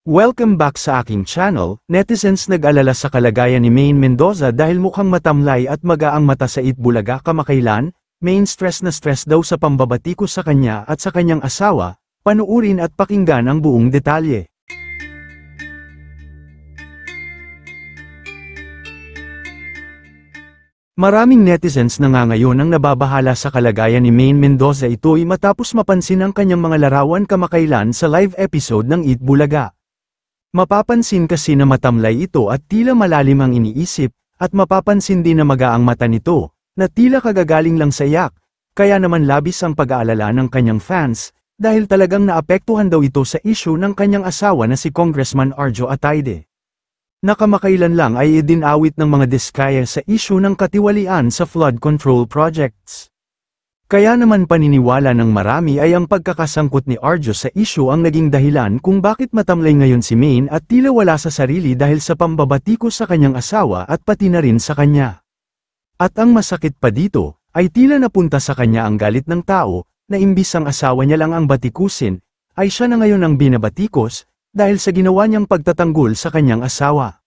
Welcome back sa aking channel. Netizens nag-alala sa kalagayan ni Maine Mendoza dahil mukhang matamlay at magaang mata sa Itbulaga kamakailan. Maine stress na stress daw sa pambabatiko sa kanya at sa kanyang asawa. Panuurin at pakinggan ang buong detalye. Maraming netizens na nga ngayon ang nababahala sa kalagayan ni Maine Mendoza, ito'y matapos mapansin ang kanyang mga larawan kamakailan sa live episode ng Itbulaga. Mapapansin kasi na matamlay ito at tila malalim ang iniisip, at mapapansin din na magaang mata nito, na tila kagagaling lang sa iyak, kaya naman labis ang pag-aalala ng kanyang fans, dahil talagang naapektuhan daw ito sa issue ng kanyang asawa na si Congressman Arjo Atayde. Nakamakailan lang ay idinawit ng mga diskaya sa issue ng katiwalian sa flood control projects. Kaya naman paniniwala ng marami ay ang pagkakasangkot ni Arjo sa issue ang naging dahilan kung bakit matamlay ngayon si Maine at tila wala sa sarili dahil sa pambabatiko sa kanyang asawa at pati na rin sa kanya. At ang masakit pa dito, ay tila napunta sa kanya ang galit ng tao, na imbis ang asawa niya lang ang batikusin, ay siya na ngayon ang binabatikos, dahil sa ginawa niyang pagtatanggol sa kanyang asawa.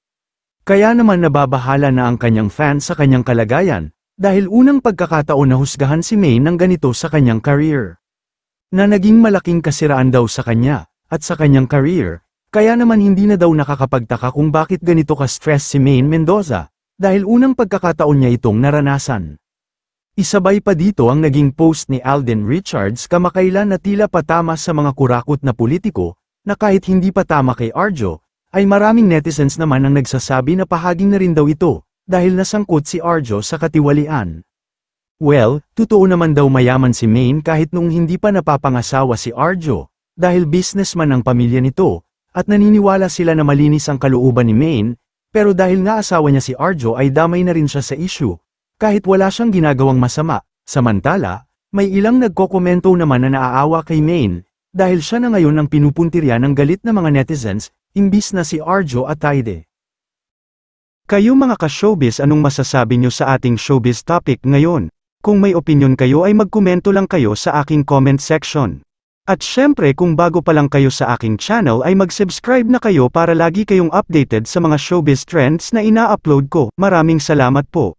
Kaya naman nababahala na ang kanyang fans sa kanyang kalagayan, dahil unang pagkakataon na husgahan si Maine ng ganito sa kanyang career. Na naging malaking kasiraan daw sa kanya, at sa kanyang career, kaya naman hindi na daw nakakapagtaka kung bakit ganito ka-stress si Maine Mendoza, dahil unang pagkakataon niya itong naranasan. Isabay pa dito ang naging post ni Alden Richards kamakailan na tila patama sa mga kurakot na politiko, na kahit hindi patama kay Arjo, ay maraming netizens naman ang nagsasabi na pahaging na rin daw ito, dahil nasangkot si Arjo sa katiwalian. Well, totoo naman daw mayaman si Maine kahit nung hindi pa napapangasawa si Arjo, dahil businessman ang pamilya nito, at naniniwala sila na malinis ang kalooban ni Maine, pero dahil nga asawa niya si Arjo ay damay na rin siya sa issue, kahit wala siyang ginagawang masama. Samantala, may ilang nagkokomento naman na naaawa kay Maine, dahil siya na ngayon ang pinupuntirya ng galit na mga netizens, imbis na si Arjo Atayde. Kayo mga ka-showbiz, anong masasabi nyo sa ating showbiz topic ngayon? Kung may opinion kayo ay magkomento lang kayo sa aking comment section. At syempre kung bago pa lang kayo sa aking channel ay mag-subscribe na kayo para lagi kayong updated sa mga showbiz trends na ina-upload ko. Maraming salamat po.